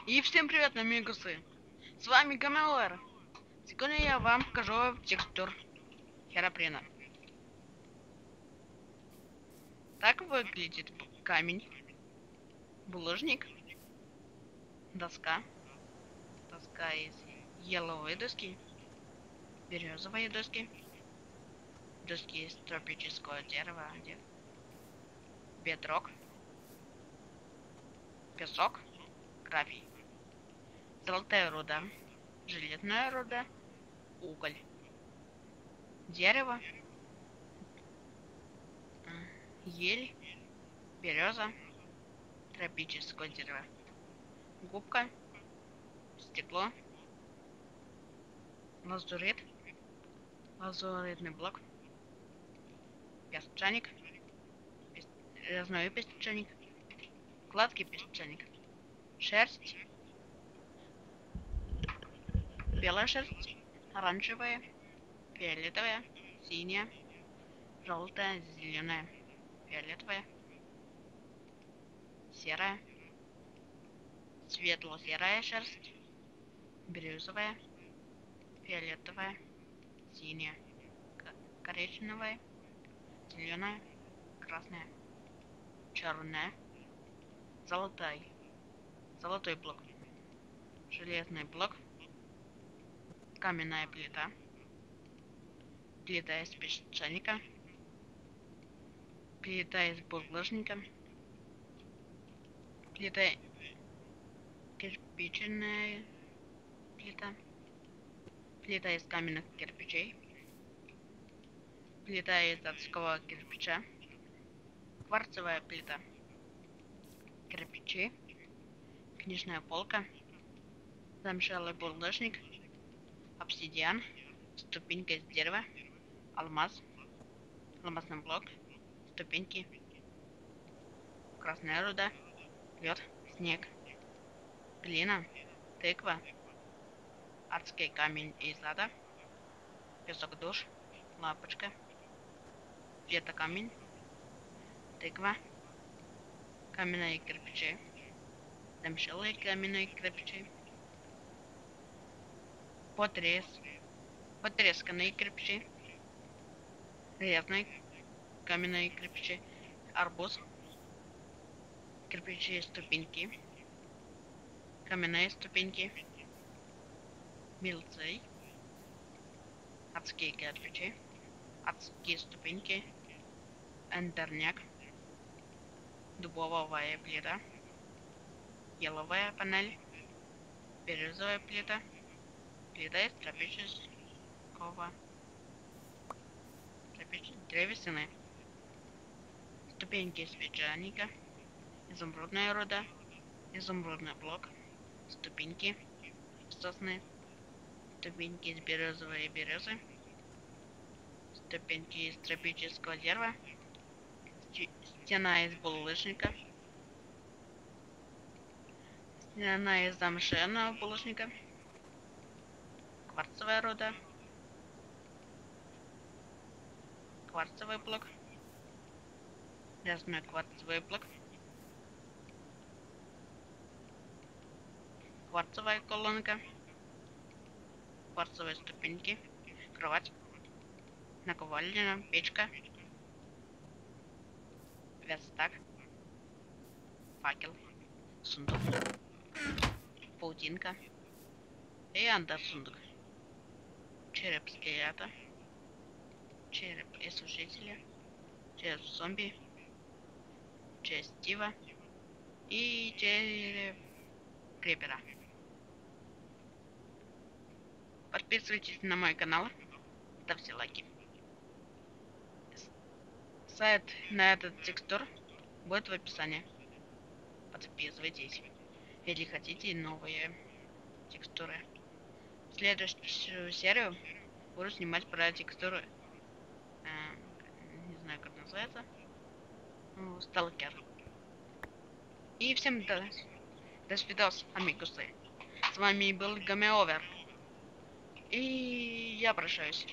И всем привет, амигусы! С вами Гамелэр. Сегодня я вам покажу текстур Хероприна. Так выглядит камень, булыжник, доска из еловой доски, березовой доски из тропического дерева, бедрок, песок, гравий, золотая руда, железная руда, уголь, дерево, ель, береза, тропическое дерево, губка, стекло, лазурит, лазуритный блок, песчаник, резной песчаник, гладкий песчаник, шерсть, белая шерсть, оранжевая, фиолетовая, синяя, желтая, зеленая, фиолетовая, серая, светло-серая шерсть, бирюзовая, фиолетовая, синяя, коричневая, зеленая, красная, черная, золотой блок, железный блок, каменная плита, плита из песчаника, плита из булыжника, плита кирпичная плита, плита из каменных кирпичей, плита из датского кирпича, кварцевая плита, кирпичи, книжная полка, замшелый булыжник, обсидиан, ступенька из дерева, алмаз, алмазный блок, ступеньки, красная руда, лед, снег, глина, тыква, адский камень из ада, песок душ, лапочка, камень, тыква, каменные кирпичи, замшелые каменные кирпичи, потресканные кирпичи, резные каменные кирпичи, арбуз, кирпичи ступеньки, каменные ступеньки, милцей, адские кирпичи, адские ступеньки, эндерняк, дубовая плита, еловая панель, бирюзовая плита, плита из древесины, ступеньки из песчаника, изумрудная руда, изумрудный блок, ступеньки сосны, ступеньки из березовой березы, ступеньки из тропического дерева, стена из булыжника, стена из замшелого булыжника, кварцевая руда, кварцевый блок, резной кварцевый блок, кварцевая колонка, кварцевые ступеньки, кровать, наковальня, печка, верстак, факел, сундук, паутинка и андерсундук, череп скелета, череп иссушителя, череп зомби, череп Стива и череп крипера. Подписывайтесь на мой канал, ставьте лайки. Сайт на этот текстур будет в описании. Подписывайтесь, если хотите новые текстуры. В следующую серию буду снимать про текстуры. Не знаю, как называется. Сталкер. И всем до свидос, амигусы. С вами был Гамеовер. И я прощаюсь.